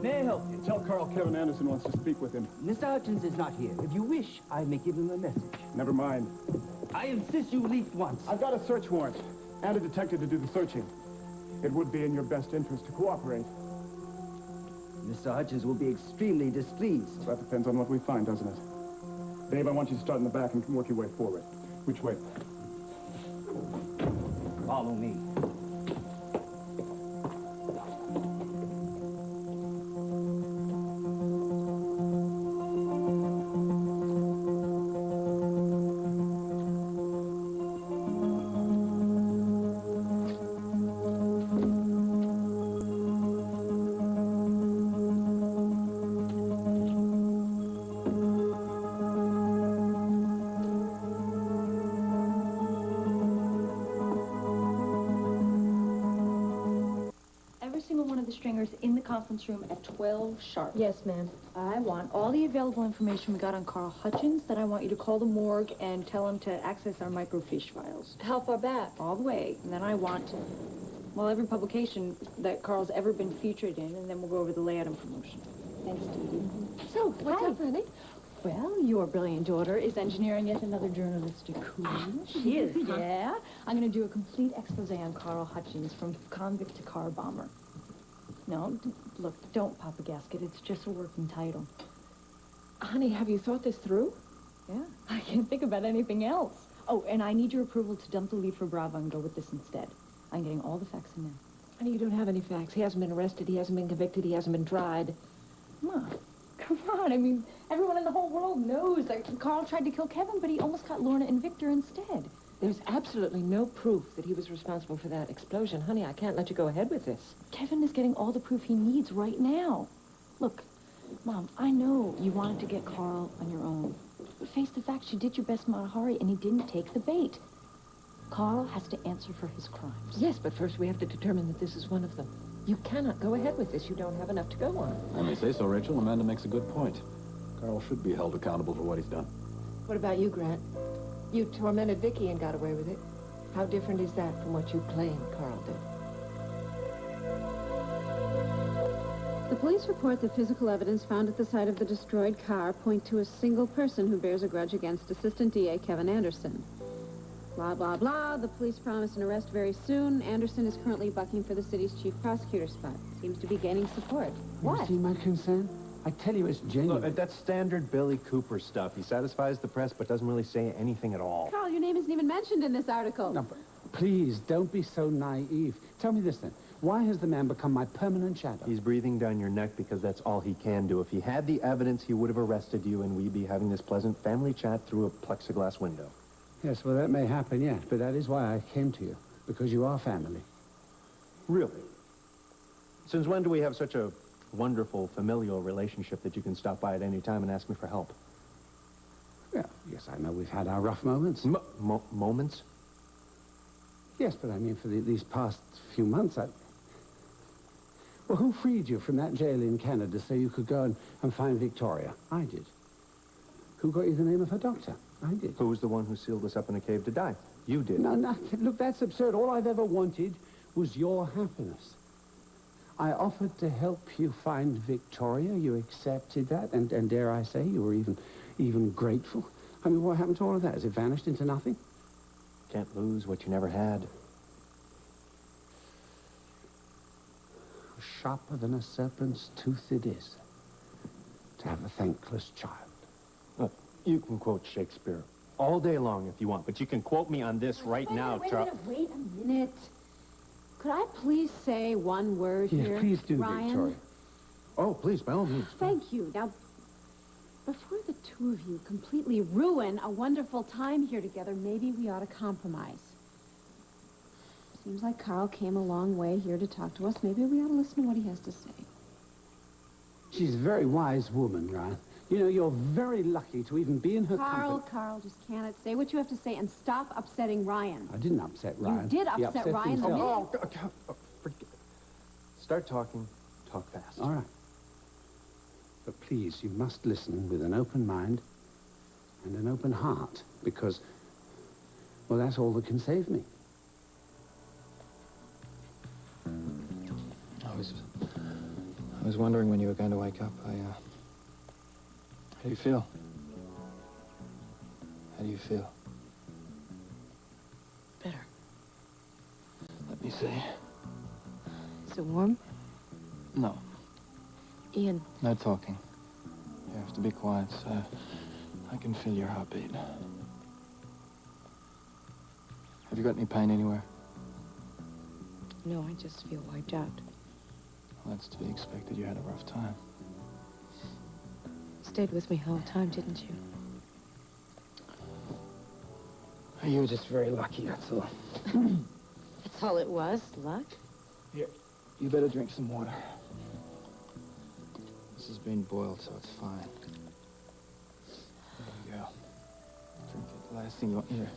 May I help you? Tell Carl Kevin Anderson wants to speak with him. Mr. Hutchins is not here. If you wish, I may give him a message. Never mind. I insist you leave at once. I've got a search warrant and a detective to do the searching. It would be in your best interest to cooperate. Mr. Hutchins will be extremely displeased. Well, that depends on what we find, doesn't it? Dave, I want you to start in the back and work your way forward. Which way? Follow me. Stringers in the conference room at 12 sharp. Yes, ma'am. I want all the available information we got on Carl Hutchins. Then I want you to call the morgue and tell him to access our microfiche files. How far back? All the way. And then I want, well, every publication that Carl's ever been featured in, and then we'll go over the layout and promotion. Thanks, Dee. So, what's up, honey? Well, your brilliant daughter is engineering yet another journalistic coup. She is, huh? Yeah. I'm going to do a complete expose on Carl Hutchins from convict to car bomber. No, look, don't pop a gasket. It's just a working title. Honey, have you thought this through? Yeah, I can't think about anything else. Oh, and I need your approval to dump the lead for Bravo and go with this instead. I'm getting all the facts in now. Honey, you don't have any facts. He hasn't been arrested. He hasn't been convicted. He hasn't been tried. Come on. I mean, everyone in the whole world knows that Carl tried to kill Kevin, but he almost got Lorna and Victor instead. There's absolutely no proof that he was responsible for that explosion. Honey, I can't let you go ahead with this. Kevin is getting all the proof he needs right now. Look, Mom, I know you wanted to get Carl on your own. But face the fact, you did your best Matahari, and he didn't take the bait. Carl has to answer for his crimes. Yes, but first we have to determine that this is one of them. You cannot go ahead with this. You don't have enough to go on. I may say so, Rachel. Amanda makes a good point. Carl should be held accountable for what he's done. What about you, Grant? You tormented Vicky and got away with it. How different is that from what you claim Carl did? The police report that physical evidence found at the site of the destroyed car point to a single person who bears a grudge against Assistant DA Kevin Anderson. Blah, blah, blah. The police promise an arrest very soon. Anderson is currently bucking for the city's chief prosecutor spot. Seems to be gaining support. You see my concern? I tell you, it's genuine. Look, that's standard Billy Cooper stuff. He satisfies the press, but doesn't really say anything at all. Carl, your name isn't even mentioned in this article. No, but please, don't be so naive. Tell me this, then. Why has the man become my permanent shadow? He's breathing down your neck because that's all he can do. If he had the evidence, he would have arrested you, and we'd be having this pleasant family chat through a plexiglass window. Yes, well, that may happen, yes, but that is why I came to you, because you are family. Really? Since when do we have such a wonderful familial relationship that you can stop by at any time and ask me for help? Yeah, yes, I know we've had our rough moments. Moments? Yes, but I mean, for these past few months, Well, who freed you from that jail in Canada so you could go and find Victoria? I did. Who got you the name of her doctor? I did. Who was the one who sealed us up in a cave to die? You did. No, look, that's absurd. All I've ever wanted was your happiness. I offered to help you find Victoria. You accepted that, and dare I say, you were even grateful. I mean, what happened to all of that? Has it vanished into nothing? Can't lose what you never had. Sharper than a serpent's tooth it is to have a thankless child. Look, you can quote Shakespeare all day long if you want, but you can quote me on this right now, Charles. Wait a minute. Could I please say one word here? Yes, please do, Ryan? Victoria. Oh, please, by all means. Thank you. Now, before the two of you completely ruin a wonderful time here together, maybe we ought to compromise. Seems like Carl came a long way here to talk to us. Maybe we ought to listen to what he has to say. She's a very wise woman, Ryan. You know, you're very lucky to even be in her company. Carl, just cannot say what you have to say and stop upsetting Ryan. I didn't upset Ryan. You did He upset Ryan. himself. Start talking. Talk fast. All right. But please, you must listen with an open mind and an open heart, because, well, that's all that can save me. I was wondering when you were going to wake up. How do you feel? How do you feel? Better. Let me see. Is it warm? No. Ian. No talking. You have to be quiet, so I can feel your heartbeat. Have you got any pain anywhere? No, I just feel wiped out. Well, that's to be expected. You had a rough time. Stayed with me the whole time, didn't you? You were just very lucky, that's all. That's all it was, luck. Here, you better drink some water. This has been boiled, so it's fine. There you go. Drink it. The last thing you want. Here,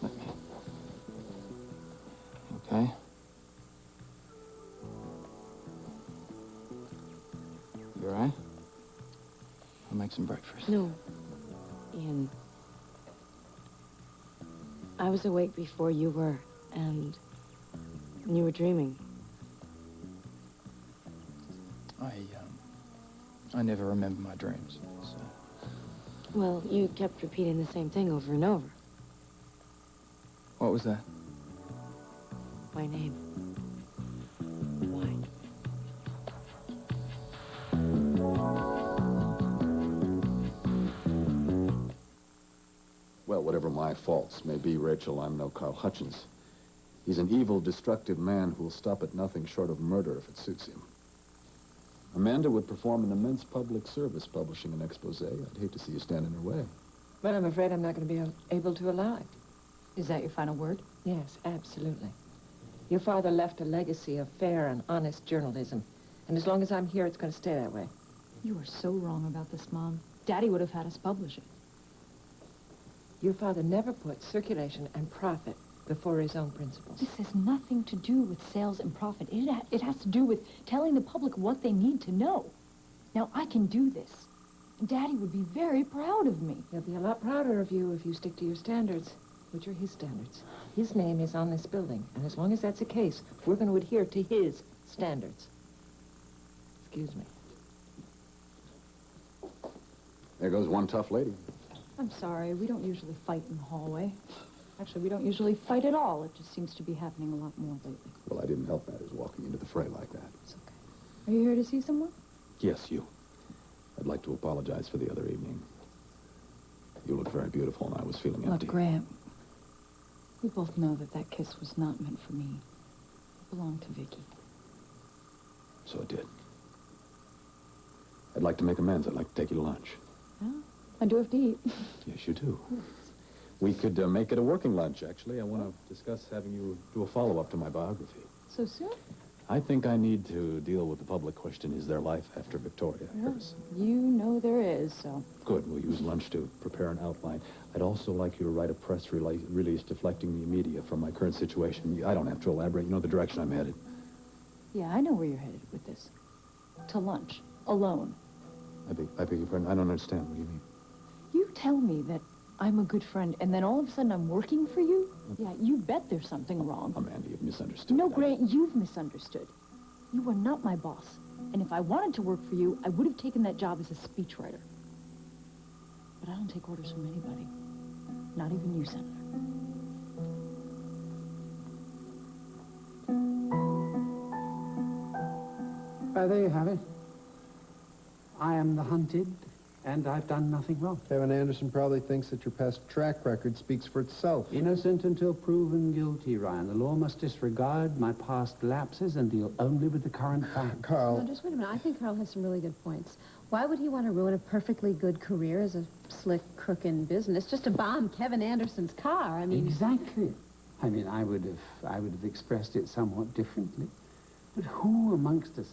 let me. Okay? You all right? I'll make some breakfast. No. Ian. I was awake before you were, and you were dreaming. I never remember my dreams, so... Well, you kept repeating the same thing over and over. What was that? My name. Why? Well, whatever my faults may be, Rachel, I'm no Carl Hutchins. He's an evil, destructive man who will stop at nothing short of murder if it suits him. Amanda would perform an immense public service publishing an expose. I'd hate to see you stand in her way. But I'm afraid I'm not going to be able to allow it. Is that your final word? Yes, absolutely. Your father left a legacy of fair and honest journalism. And as long as I'm here, it's going to stay that way. You are so wrong about this, Mom. Daddy would have had us publish it. Your father never put circulation and profit before his own principles. This has nothing to do with sales and profit. It has to do with telling the public what they need to know. Now, I can do this. Daddy would be very proud of me. He'll be a lot prouder of you if you stick to your standards, which are his standards. His name is on this building, and as long as that's the case, we're going to adhere to his standards. Excuse me. There goes one tough lady. I'm sorry. We don't usually fight in the hallway. Actually, we don't usually fight at all. It just seems to be happening a lot more lately. Well, I didn't help matters walking into the fray like that. It's okay. Are you here to see someone? Yes, you. I'd like to apologize for the other evening. You look very beautiful, and I was feeling empty. Look, Grant, we both know that that kiss was not meant for me. It belonged to Vicky. So it did. I'd like to make amends. I'd like to take you to lunch. Yeah, I do have to eat. Yes, you do. We could make it a working lunch, actually. I want to discuss having you do a follow-up to my biography. So soon? I think I need to deal with the public question, is there life after Victoria Harrison? You know there is, so... Good. We'll use lunch to prepare an outline. I'd also like you to write a press release deflecting the media from my current situation. I don't have to elaborate. You know the direction I'm headed. Yeah, I know where you're headed with this. To lunch. Alone. I beg your pardon. I don't understand. What do you mean? You tell me that I'm a good friend, and then all of a sudden I'm working for you? Yeah, you bet there's something wrong. Amanda, you've misunderstood. No, Grant, you've misunderstood. You are not my boss. And if I wanted to work for you, I would have taken that job as a speechwriter. But I don't take orders from anybody. Not even you, Senator. There you have it. I am the hunted, and I've done nothing wrong. Kevin Anderson probably thinks that your past track record speaks for itself. Innocent until proven guilty, Ryan. The law must disregard my past lapses and deal only with the current facts. Carl. No, just wait a minute. I think Carl has some really good points. Why would he want to ruin a perfectly good career as a slick crook in business just to bomb Kevin Anderson's car? I mean... Exactly. I mean, I would have expressed it somewhat differently. But who amongst us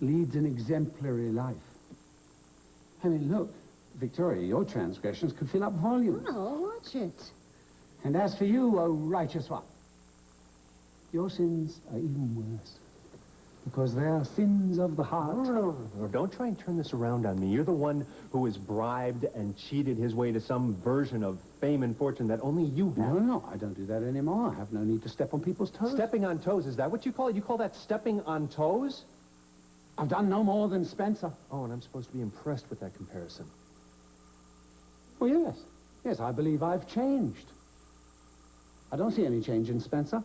leads an exemplary life? I mean, look, Victoria, your transgressions could fill up volumes. Oh, watch it. And as for you, oh righteous one, your sins are even worse. Because they are sins of the heart. No, don't try and turn this around on me. You're the one who has bribed and cheated his way to some version of fame and fortune that only you have. No, I don't do that anymore. I have no need to step on people's toes. Stepping on toes, is that what you call it? You call that stepping on toes? I've done no more than Spencer. Oh, and I'm supposed to be impressed with that comparison. Oh, yes. Yes, I believe I've changed. I don't see any change in Spencer.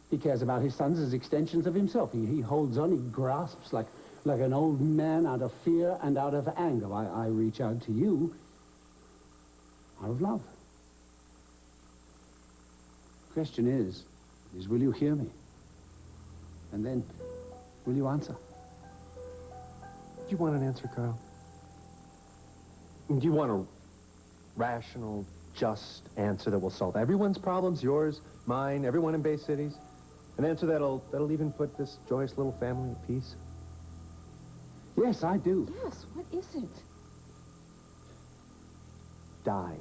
He cares about his sons as extensions of himself. He holds on, he grasps like an old man out of fear and out of anger. I reach out to you out of love. The question is will you hear me? And then, will you answer? Do you want an answer, Carl? Do you want a rational, just answer that will solve everyone's problems, yours, mine, everyone in Bay Cities? An answer that'll even put this joyous little family at peace? Yes, I do. Yes, what is it? Die.